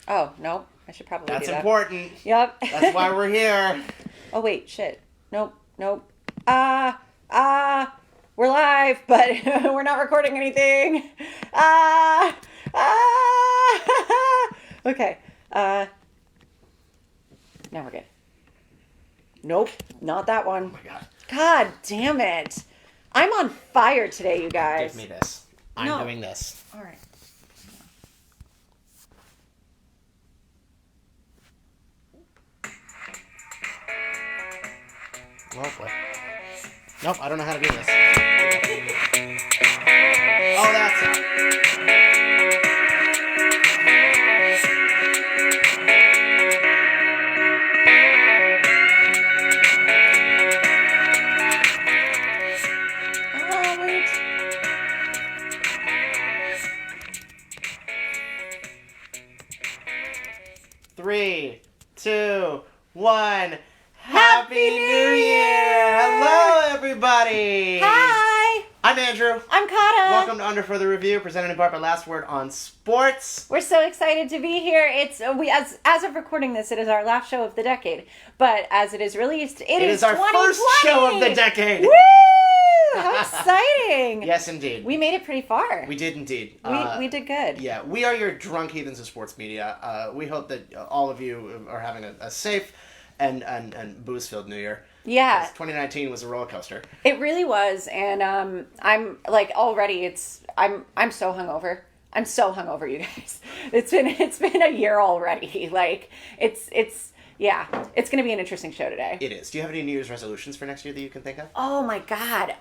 Oh, no. I should probably do that. That's important. Yep. That's why we're here. Oh, wait. Shit. Nope. We're live, but we're not recording anything. Okay. Now we're good. Nope. Not that one. Oh my god. God damn it. I'm on fire today, you guys. Give me this. I'm doing this. All right. Oh boy. Nope, I don't know how to do this. Oh, that's it. Oh, wait. Three, two, one. Happy New Year! Hello, everybody! Hi. I'm Andrew. I'm Kata. Welcome to Under Further Review, presented in part by Last Word on Sports. We're so excited to be here. It's as of recording this, it is our last show of the decade. But as it is released, it is our 2020. first show of the decade. Woo! How exciting! Yes, indeed. We made it pretty far. We did indeed. We did good. Yeah, we are your drunk heathens of sports media. We hope that all of you are having a safe and booze-filled New Year. Yeah. 2019 was a roller coaster. It really was, and I'm like already. I'm so hungover. I'm so hungover, you guys. It's been a year already. Like it's gonna be an interesting show today. It is. Do you have any New Year's resolutions for next year that you can think of? Oh my God.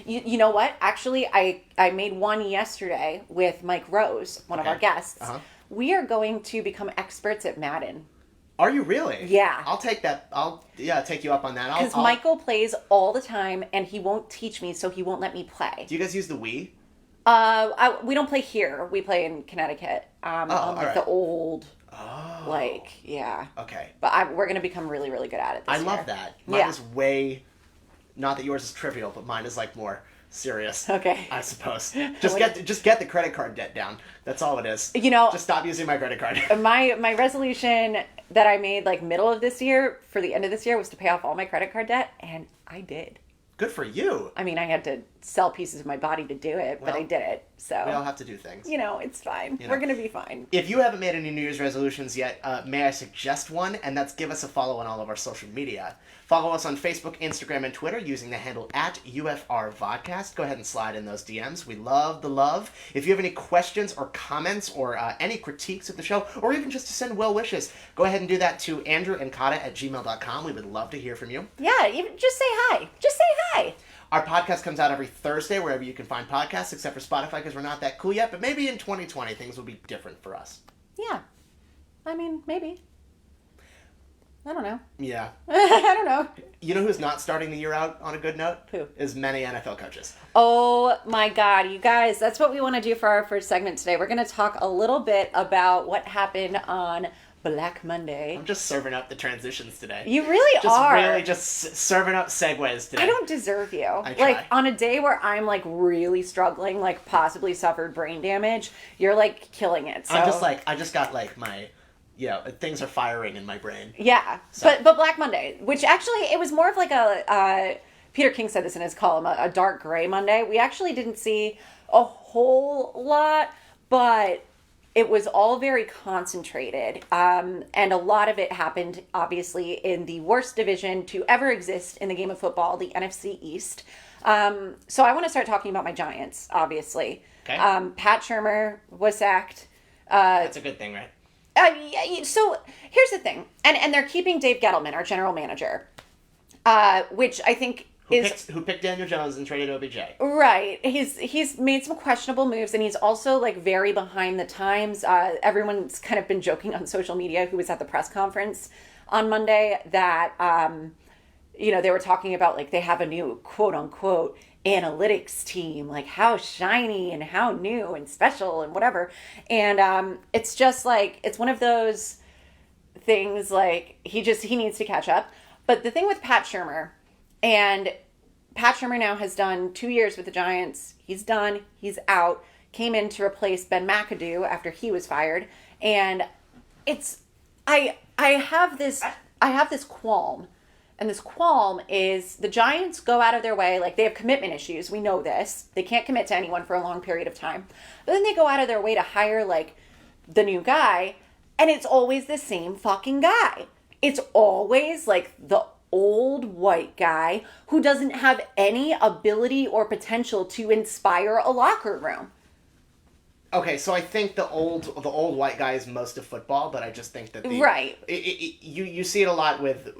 You know what? Actually, I made one yesterday with Mike Rose, one of our guests. Uh-huh. We are going to become experts at Madden. Are you really? Yeah. I'll take that. I'll take you up on that. Because Michael plays all the time, and he won't teach me, so he won't let me play. Do you guys use the Wii? We don't play here. We play in Connecticut. On the old. Oh. Okay. But we're going to become really, really good at it this year. love that. Mine is way... Not that yours is trivial, but mine is like more serious. Okay. I suppose. Just get the credit card debt down. That's all it is. You know... Just stop using my credit card. My resolution that I made like middle of this year for the end of this year was to pay off all my credit card debt, and I did. Good for you. I mean, I had to sell pieces of my body to do it, but I did it. So we all have to do things. It's fine. We're going to be fine. If you haven't made any New Year's resolutions yet, may I suggest one? And that's give us a follow on all of our social media. Follow us on Facebook, Instagram, and Twitter using the handle @UFR Vodcast. Go ahead and slide in those DMs. We love the love. If you have any questions or comments or any critiques of the show, or even just to send well wishes, go ahead and do that to andrewandkata@gmail.com. We would love to hear from you. Yeah, even just say hi. Just say hi. Our podcast comes out every Thursday wherever you can find podcasts, except for Spotify because we're not that cool yet. But maybe in 2020 things will be different for us. Yeah. I mean, maybe. I don't know. Yeah. I don't know. You know who's not starting the year out on a good note? Who? Is many NFL coaches. Oh my God, you guys, that's what we want to do for our first segment today. We're going to talk a little bit about what happened on Black Monday. I'm just serving up the transitions today. You really are. Really just serving up segues today. I don't deserve you. I try. Like, on a day where I'm, like, really struggling, like, possibly suffered brain damage, you're, like, killing it. So. I just got, like, my... Yeah, things are firing in my brain. Yeah, so. but Black Monday, which actually, it was more of like Peter King said this in his column, a dark gray Monday. We actually didn't see a whole lot, but it was all very concentrated. And a lot of it happened, obviously, in the worst division to ever exist in the game of football, the NFC East. So I want to start talking about my Giants, obviously. Okay. Pat Shurmur was sacked. That's a good thing, right? So here's the thing, and they're keeping Dave Gettleman, our general manager, which I think who picked Daniel Jones and traded OBJ. Right. He's made some questionable moves, and he's also like very behind the times. Everyone's kind of been joking on social media who was at the press conference on Monday that they were talking about like they have a new quote unquote analytics team, like how shiny and how new and special and whatever. And it's just like, it's one of those things like he needs to catch up. But the thing with Pat Shurmur, and Pat Shurmur now has done 2 years with the Giants. He's done. He's out. Came in to replace Ben McAdoo after he was fired. And it's I have this qualm. And this qualm is the Giants go out of their way, like they have commitment issues. We know this. They can't commit to anyone for a long period of time. But then they go out of their way to hire like the new guy, and it's always the same fucking guy. It's always like the old white guy who doesn't have any ability or potential to inspire a locker room. Okay, so I think the old white guy is most of football, but I just think that right. You see it a lot with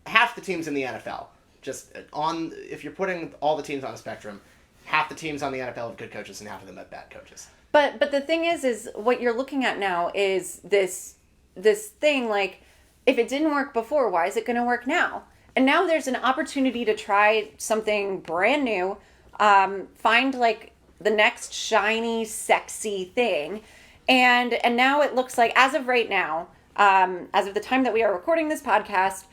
half the teams in the NFL. Just if you're putting all the teams on a spectrum, half the teams on the NFL have good coaches and half of them have bad coaches. But the thing is what you're looking at now is this thing like, if it didn't work before, why is it going to work now? And now there's an opportunity to try something brand new, find like the next shiny, sexy thing, and now it looks like, as of right now, as of the time that we are recording this podcast,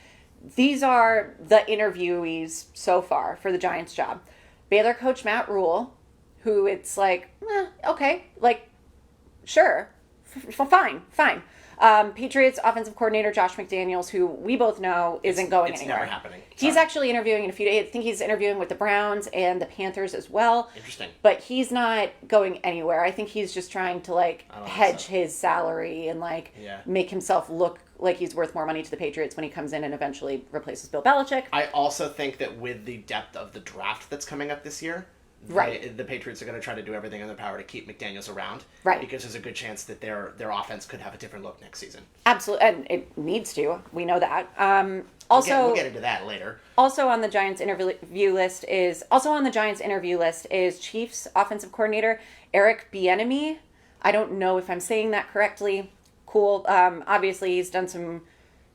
these are the interviewees so far for the Giants job. Baylor coach Matt Rule, who it's like, okay, like, sure, fine. Patriots offensive coordinator Josh McDaniels, who we both know isn't going anywhere. It's never happening. He's actually interviewing in a few days. I think he's interviewing with the Browns and the Panthers as well. Interesting. But he's not going anywhere. I think he's just trying to like hedge his salary and like make himself look like he's worth more money to the Patriots when he comes in and eventually replaces Bill Belichick. I also think that with the depth of the draft that's coming up this year, the Patriots are going to try to do everything in their power to keep McDaniels around. Right. Because there's a good chance that their offense could have a different look next season. Absolutely. And it needs to. We know that. Also, we'll get into that later. Also on the Giants interview list is Chiefs offensive coordinator Eric Bieniemy. I don't know if I'm saying that correctly. Cool. Obviously, he's done some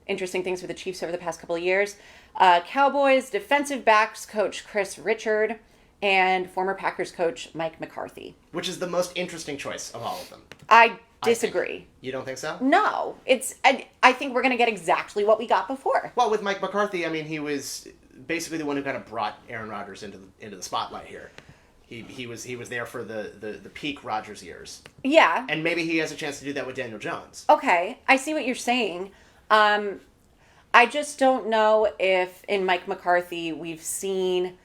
interesting things with the Chiefs over the past couple of years. Cowboys defensive backs coach Chris Richard and former Packers coach Mike McCarthy. Which is the most interesting choice of all of them. I disagree. You don't think so? No. I think we're going to get exactly what we got before. Well, with Mike McCarthy, I mean, he was basically the one who kind of brought Aaron Rodgers into the spotlight here. He was there for the peak Rodgers years. Yeah. And maybe he has a chance to do that with Daniel Jones. Okay. I see what you're saying. I just don't know if in Mike McCarthy we've seen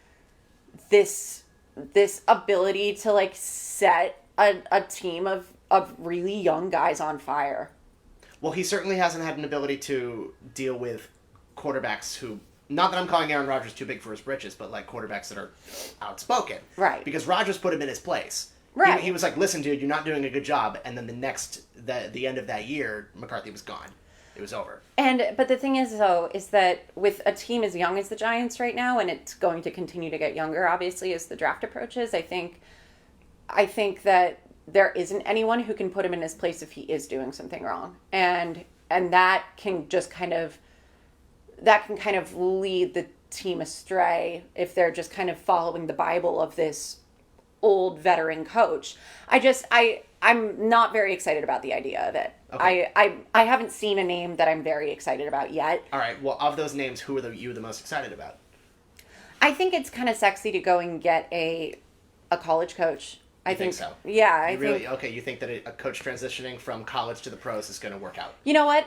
this ability to like set a team of really young guys on fire. Well, he certainly hasn't had an ability to deal with quarterbacks who, not that I'm calling Aaron Rodgers too big for his britches, but like quarterbacks that are outspoken. Right. Because Rodgers put him in his place. Right. He was like, listen, dude, you're not doing a good job. And then the end of that year, McCarthy was gone. It was over. But the thing is, though, is that with a team as young as the Giants right now, and it's going to continue to get younger, obviously, as the draft approaches, I think that there isn't anyone who can put him in his place if he is doing something wrong. And that can just kind of lead the team astray if they're just kind of following the Bible of this old veteran coach. I'm not very excited about the idea of it. Okay. I haven't seen a name that I'm very excited about yet. All right. Well, of those names, who are you the most excited about? I think it's kind of sexy to go and get a college coach. I think so. Yeah, You think that a coach transitioning from college to the pros is going to work out? You know what?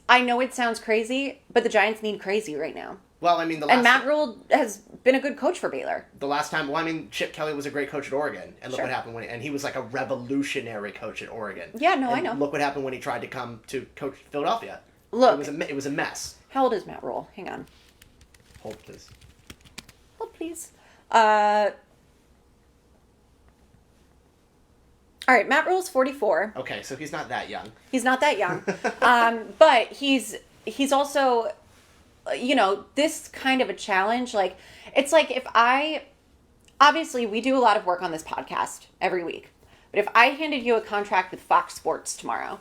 I know it sounds crazy, but the Giants need crazy right now. Well, I mean, Matt Rule has been a good coach for Baylor. The last time, Chip Kelly was a great coach at Oregon, and look what happened and he was like a revolutionary coach at Oregon. Yeah, no, I know. Look what happened when he tried to come to coach Philadelphia. Look, it was a mess. How old is Matt Rule? Hang on. Hold, please. Hold, please. All right, Matt Rule's 44. Okay, so he's not that young. He's not that young, but he's also, this kind of a challenge. Like, it's like obviously we do a lot of work on this podcast every week, but if I handed you a contract with Fox Sports tomorrow,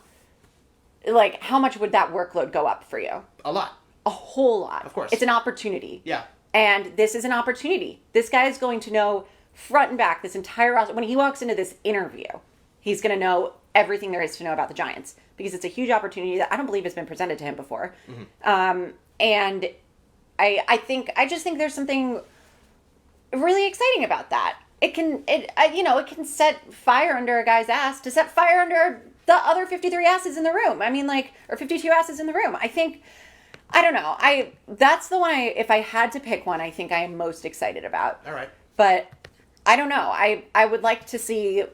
like, how much would that workload go up for you? A lot. A whole lot. Of course. It's an opportunity. Yeah. And this is an opportunity. This guy is going to know front and back this entire roster. When he walks into this interview, he's going to know everything there is to know about the Giants because it's a huge opportunity that I don't believe has been presented to him before. Mm-hmm. And I just think there's something really exciting about that. It can set fire under a guy's ass. To set fire under the other 53 asses in the room. I mean, like, or 52 asses in the room. I don't know. That's the one if I had to pick one, I think I am most excited about. All right. But I don't know. I would like to see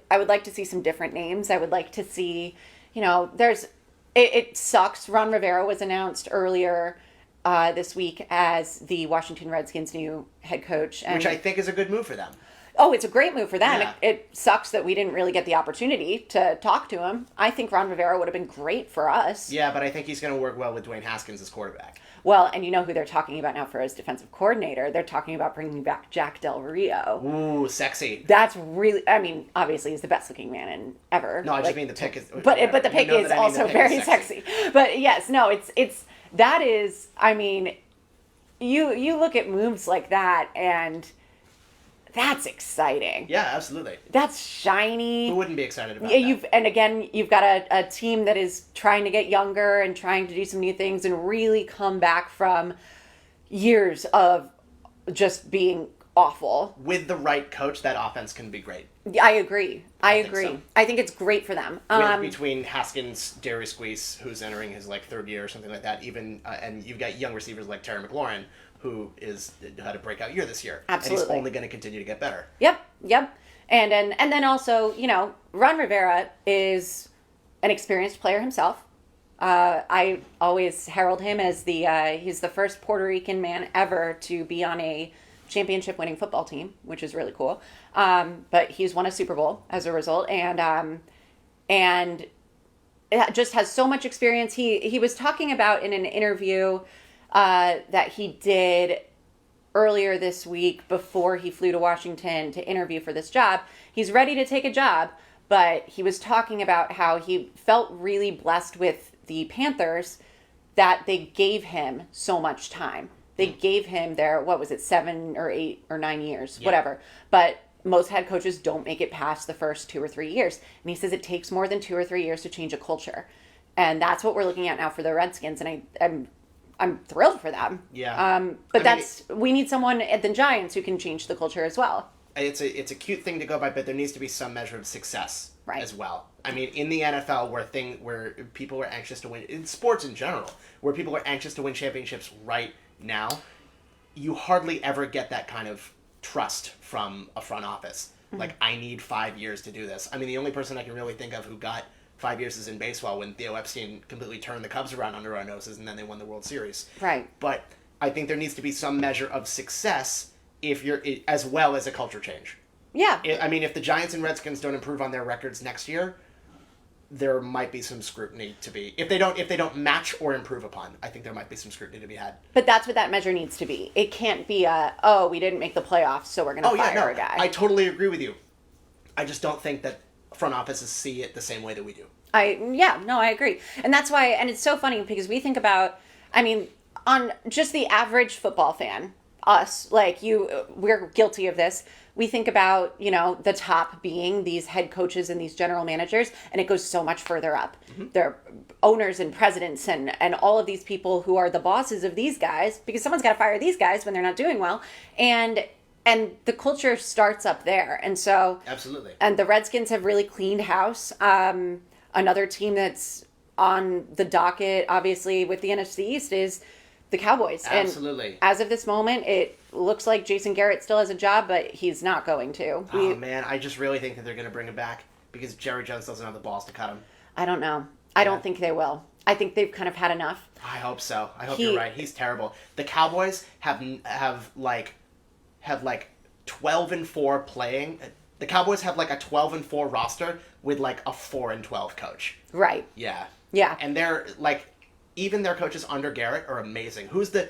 some different names. I would like to see, it sucks. Ron Rivera was announced earlier this week as the Washington Redskins' new head coach. Which I think is a good move for them. Oh, it's a great move for them. Yeah. It sucks that we didn't really get the opportunity to talk to him. I think Ron Rivera would have been great for us. Yeah, but I think he's going to work well with Dwayne Haskins as quarterback. Well, and you know who they're talking about now for his defensive coordinator? They're talking about bringing back Jack Del Rio. Ooh, sexy. That's really, I mean, obviously he's the best looking man ever. No, I just mean the pick is... But the pick is also very sexy. But yes, no, that is, I mean, you look at moves like that and... That's exciting. Yeah, absolutely. That's shiny. Who wouldn't be excited about that? You've got a team that is trying to get younger and trying to do some new things and really come back from years of just being awful. With the right coach, that offense can be great. I agree. I agree. So. I think it's great for them. Between Haskins, Darius Squeeze, who's entering his third year or something like that, even and you've got young receivers like Terry McLaurin, who had a breakout year this year. Absolutely. And he's only going to continue to get better. Yep. And then also, Ron Rivera is an experienced player himself. I always herald him as he's the first Puerto Rican man ever to be on a championship-winning football team, which is really cool. But he's won a Super Bowl as a result, and it just has so much experience. He was talking about in an interview that he did earlier this week before he flew to Washington to interview for this job. He's ready to take a job, but he was talking about how he felt really blessed with the Panthers that they gave him so much time. They gave him their, 7 or 8 or 9 years, whatever. But most head coaches don't make it past the first 2 or 3 years. And he says it takes more than 2 or 3 years to change a culture. And that's what we're looking at now for the Redskins. And I'm thrilled for them. Yeah. We need someone at the Giants who can change the culture as well. It's a cute thing to go by, but there needs to be some measure of success as well. I mean, in the NFL, where people are anxious to win, in sports in general, where people are anxious to win championships right now, you hardly ever get that kind of trust from a front office. Mm-hmm. Like, I need 5 years to do this. I mean, the only person I can really think of who got 5 years is in baseball when Theo Epstein completely turned the Cubs around under our noses and then they won the World Series. Right. But I think there needs to be some measure of success as well as a culture change. Yeah. If the Giants and Redskins don't improve on their records next year, there might be some scrutiny to be. If they don't match or improve upon, I think there might be some scrutiny to be had. But that's what that measure needs to be. It can't be we didn't make the playoffs, so we're going to fire a guy. I totally agree with you. I just don't think that front offices see it the same way that we do. I agree. And that's why, and it's so funny because we think about, on just the average football fan, us, we're guilty of this. We think about, the top being these head coaches and these general managers, and it goes so much further up. Mm-hmm. They're owners and presidents and all of these people who are the bosses of these guys, because someone's got to fire these guys when they're not doing well. And the culture starts up there. And so... Absolutely. And the Redskins have really cleaned house. Another team that's on the docket, obviously, with the NFC East is the Cowboys. Absolutely. And as of this moment, it looks like Jason Garrett still has a job, but he's not going to. Man, I just really think that they're going to bring him back because Jerry Jones doesn't have the balls to cut him. I don't know. I don't think they will. I think they've kind of had enough. I hope so. I hope you're right. He's terrible. The Cowboys have 12-4 playing. The Cowboys have a 12-4 roster with a 4-12 coach. Right. Yeah. Yeah. And they're even their coaches under Garrett are amazing. Who's the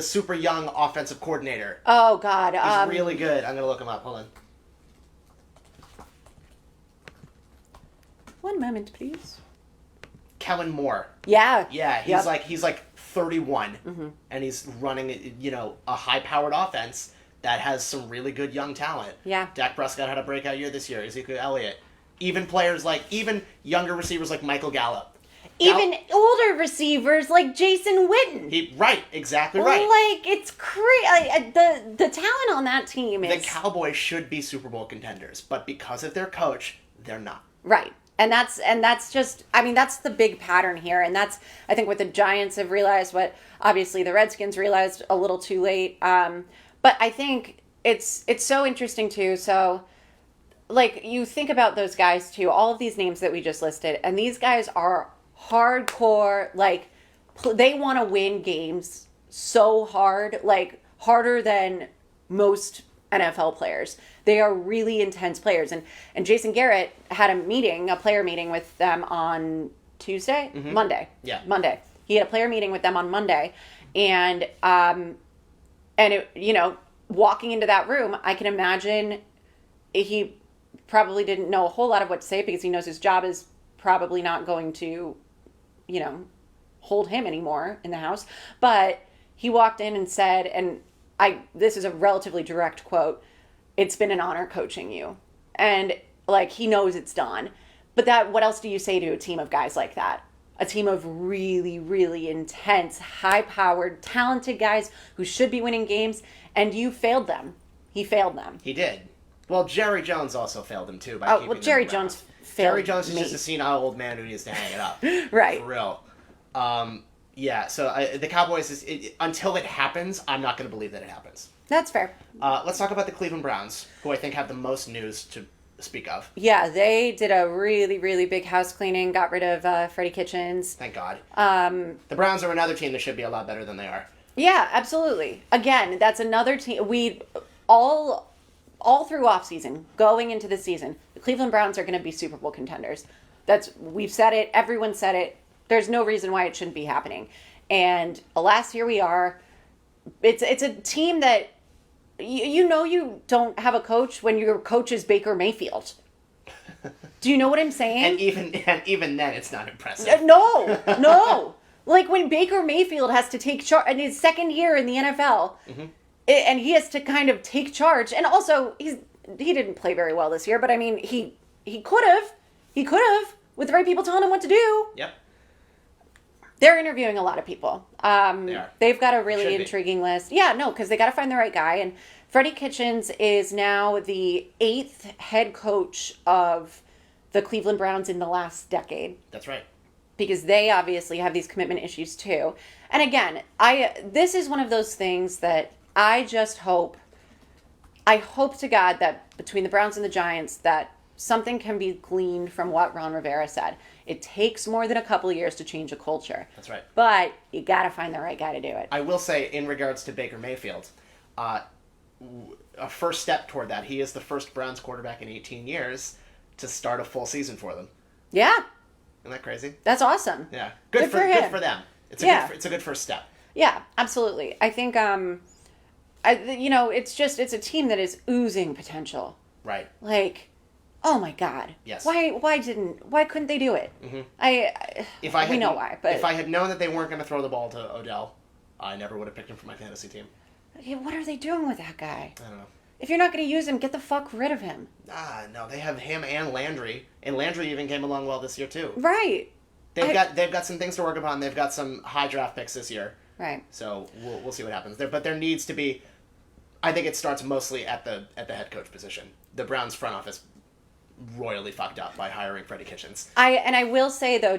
super young offensive coordinator? Oh God. He's really good. I'm gonna look him up. Hold on. One moment, please. Kellen Moore. Yeah. Yeah. He's 31, mm-hmm. and he's running a high-powered offense that has some really good young talent. Yeah. Dak Prescott had a breakout year this year. Ezekiel Elliott. Even players even younger receivers like Michael Gallup. Even older receivers like Jason Witten. Right, exactly right. It's crazy. The talent on that team is... The Cowboys should be Super Bowl contenders, but because of their coach, they're not. Right. And that's just, I mean, that's the big pattern here. And that's, I think, what the Giants have realized, what obviously the Redskins realized a little too late. But I think it's so interesting too. So, like, you think about those guys too, all of these names that we just listed, and these guys are hardcore, like, they want to win games so hard, like, harder than most NFL players. They are really intense players. And Jason Garrett had a player meeting with them on Tuesday? Mm-hmm. Monday. Yeah. Monday. He had a player meeting with them on Monday. And it, you know, walking into that room, I can imagine he probably didn't know a whole lot of what to say because he knows his job is probably not going to, you know, hold him anymore in the house. But he walked in and said, and this is a relatively direct quote, "It's been an honor coaching you." And, like, he knows it's done. But what else do you say to a team of guys like that? A team of really, really intense, high-powered, talented guys who should be winning games, and you failed them. He failed them. He did. Well, Jerry Jones also failed him, too, by keeping them Jerry around. Jones failed Jerry Jones is me. just a senile old man who needs to hang it up. Right. For real. Yeah, so the Cowboys, until it happens, I'm not going to believe that it happens. That's fair. Let's talk about the Cleveland Browns, who I think have the most news to speak of. Yeah, they did a really, really big house cleaning, got rid of Freddie Kitchens. Thank God. The Browns are another team that should be a lot better than they are. Yeah, absolutely. Again, that's another team. We all through offseason, going into the season, the Cleveland Browns are going to be Super Bowl contenders. We've said it. Everyone said it. There's no reason why it shouldn't be happening. And alas, here we are. It's a team that you know you don't have a coach when your coach is Baker Mayfield. Do you know what I'm saying? And even then, it's not impressive. No. Like, when Baker Mayfield has to take charge in his second year in the NFL, Mm-hmm. and he has to kind of take charge. And also, he didn't play very well this year, but I mean, he could have. He could have, with the right people telling him what to do. Yep. They're interviewing a lot of people. They are. They've got a really Should be. intriguing list. Yeah, no, because they got to find the right guy. And Freddie Kitchens is now the 8th head coach of the Cleveland Browns in the last decade. That's right. Because they obviously have these commitment issues too. And again, this is one of those things that I hope to God that between the Browns and the Giants that something can be gleaned from what Ron Rivera said. It takes more than a couple of years to change a culture. That's right. But you got to find the right guy to do it. I will say, in regards to Baker Mayfield, a first step toward that, he is the first Browns quarterback in 18 years to start a full season for them. Yeah. Isn't that crazy? That's awesome. Yeah. Good for him. Good for them. It's a good first step. Yeah, absolutely. I think, it's a team that is oozing potential. Right. Like, oh my God. Yes. Why couldn't they do it? Mm-hmm. We know why, but if I had known that they weren't going to throw the ball to Odell, I never would have picked him for my fantasy team. Yeah, what are they doing with that guy? I don't know. If you're not going to use him, get the fuck rid of him. No, they have him and Landry, and Landry even came along well this year too. Right. They've got some things to work upon. They've got some high draft picks this year. Right. So we'll see what happens there. But there needs to be. I think it starts mostly at the head coach position. The Browns front office royally fucked up by hiring Freddie Kitchens. I will say though,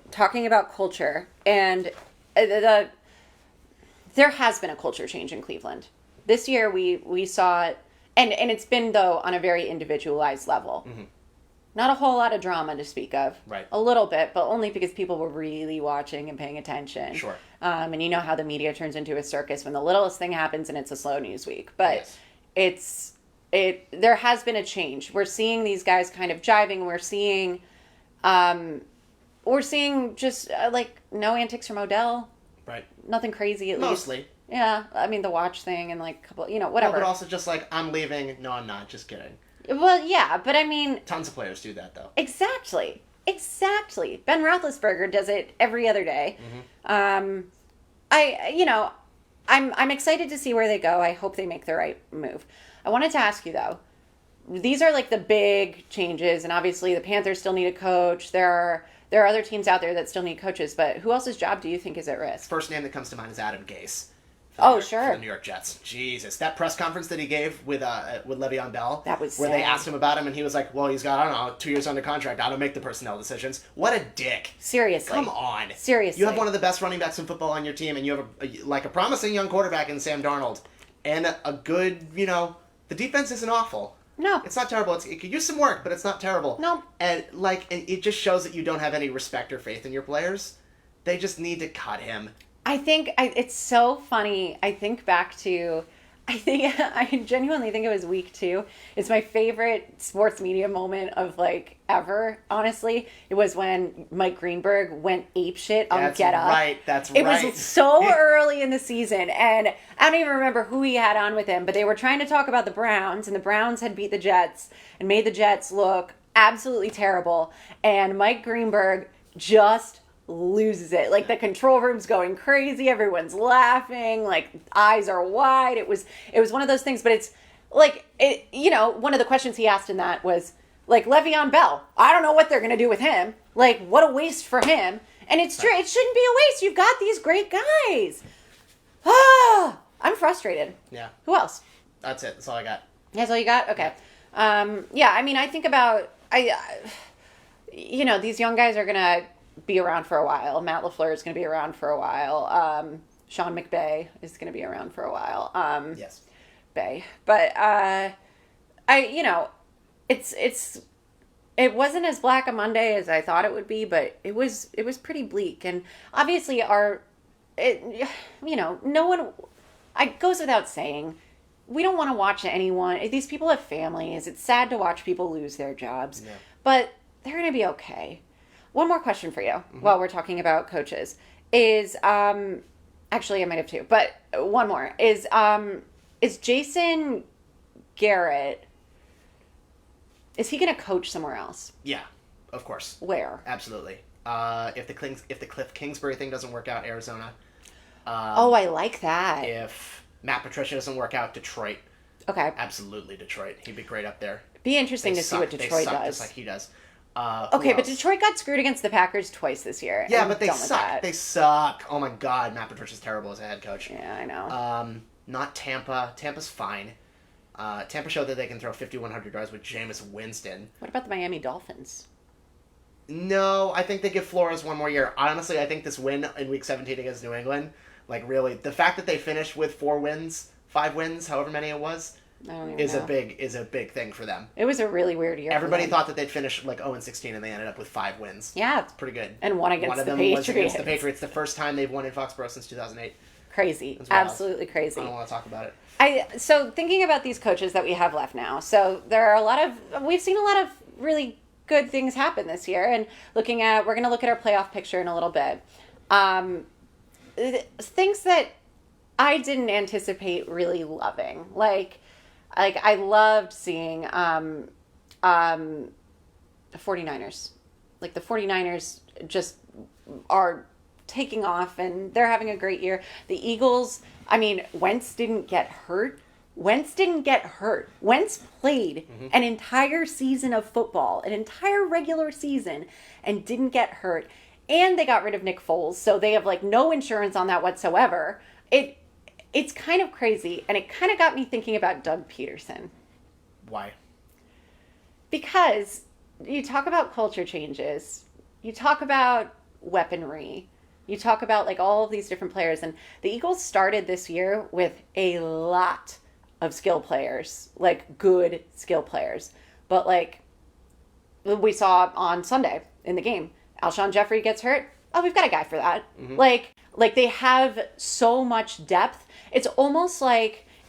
talking about culture, and there has been a culture change in Cleveland. This year we saw it, and it's been, though, on a very individualized level. Mm-hmm. Not a whole lot of drama to speak of. Right. A little bit, but only because people were really watching and paying attention. Sure. And you know how the media turns into a circus when the littlest thing happens and it's a slow news week. But yes. There has been a change. We're seeing these guys kind of jiving. We're seeing just like no antics from Odell. Right. Nothing crazy, at least. Mostly. Yeah. I mean, the watch thing and like a couple, whatever. No, but also just like, I'm leaving. No, I'm not. Just kidding. Well, yeah, but I mean... Tons of players do that, though. Exactly. Ben Roethlisberger does it every other day. Mm-hmm. I'm excited to see where they go. I hope they make the right move. I wanted to ask you, though, these are like the big changes, and obviously the Panthers still need a coach. There are other teams out there that still need coaches, but who else's job do you think is at risk? First name that comes to mind is Adam Gase. Oh, For sure. the New York Jets. Jesus. That press conference that he gave with Le'Veon Bell. That was where they sad. asked him about him and he was like, well, he's got, I don't know, 2 years under contract. I don't make the personnel decisions. What a dick. Seriously. Come on. Seriously. You have one of the best running backs in football on your team and you have a promising young quarterback in Sam Darnold. And a good, the defense isn't awful. No. It's not terrible. It could use some work, but it's not terrible. No. And it just shows that you don't have any respect or faith in your players. They just need to cut him. I think it's so funny. I genuinely think it was week 2. It's my favorite sports media moment of ever. Honestly, it was when Mike Greenberg went apeshit on Get Up. That's It right. was so early in the season, and I don't even remember who he had on with him, but they were trying to talk about the Browns, and the Browns had beat the Jets and made the Jets look absolutely terrible. And Mike Greenberg just loses it. The control room's going crazy, everyone's laughing, eyes are wide. It was one of those things, but it's one of the questions he asked in that was Le'Veon Bell, I don't know what they're gonna do with him. What a waste for him. And it's true, it shouldn't be a waste. You've got these great guys. I'm frustrated. Yeah. Who else? That's it. That's all I got. That's all you got? Okay. I think about these young guys are gonna be around for a while. Matt LaFleur is going to be around for a while. Sean McVay is going to be around for a while. Yes. Bay. But it wasn't as black a Monday as I thought it would be, but it was pretty bleak. And obviously no one, it goes without saying, we don't want to watch anyone. These people have families. It's sad to watch people lose their jobs, but they're going to be okay. One more question for you while we're talking about coaches is, actually I might have 2, but one more is Jason Garrett, is he going to coach somewhere else? Yeah, of course. Where? Absolutely. If the Cliff Kingsbury thing doesn't work out, Arizona. I like that. If Matt Patricia doesn't work out, Detroit. Okay. Absolutely Detroit. He'd be great up there. Be interesting to see what Detroit does. Just like he does. Okay, but Detroit got screwed against the Packers twice this year. Yeah, but they suck. They suck. Oh my God, Matt Patricia's terrible as a head coach. Yeah, I know. Not Tampa. Tampa's fine. Tampa showed that they can throw 5,100 yards with Jameis Winston. What about the Miami Dolphins? No, I think they give Flores one more year. Honestly, I think this win in Week 17 against New England, really, the fact that they finished with 5 wins, however many it was, is a big thing for them. It was a really weird year. Everybody thought that they'd finish 0-16, and they ended up with 5 wins. Yeah, it's pretty good. And one of them was against the Patriots. The first time they've won in Foxborough since 2008. Crazy, absolutely crazy. I don't want to talk about it. So thinking about these coaches that we have left now, so we've seen a lot of really good things happen this year, and we're going to look at our playoff picture in a little bit. Things that I didn't anticipate really loving, I loved seeing the 49ers. The 49ers just are taking off and they're having a great year. The Eagles, Wentz didn't get hurt. Wentz played an entire season of football, an entire regular season, and didn't get hurt. And they got rid of Nick Foles, so they have no insurance on that whatsoever. It's kind of crazy, and it kind of got me thinking about Doug Peterson. Why? Because you talk about culture changes, you talk about weaponry, you talk about all of these different players, and the Eagles started this year with a lot of skill players, good skill players. But we saw on Sunday in the game, Alshon Jeffrey gets hurt. Oh, we've got a guy for that. They have so much depth. It's almost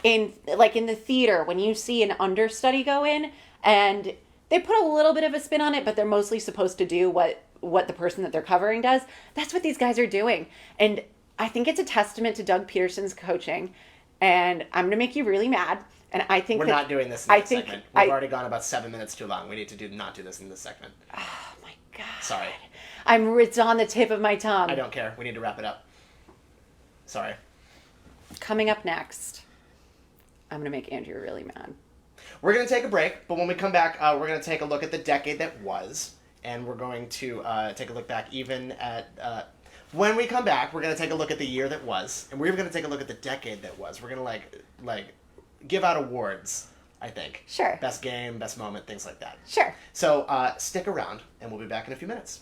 in the theater when you see an understudy go in and they put a little bit of a spin on it, but they're mostly supposed to do what the person that they're covering does. That's what these guys are doing. And I think it's a testament to Doug Peterson's coaching. And I'm going to make you really mad. And I think we're not doing this in this segment. We've already gone about 7 minutes too long. We need to not do this in this segment. Oh my God. Sorry. It's on the tip of my tongue. I don't care. We need to wrap it up. Sorry. Coming up next, I'm going to make Andrew really mad. We're going to take a break, but when we come back, we're going to take a look at the decade that was, and we're going to take a look back even at... When we come back, we're going to take a look at the year that was, and we're even going to take a look at the decade that was. We're going to like give out awards, I think. Sure. Best game, best moment, things like that. Sure. So stick around, and we'll be back in a few minutes.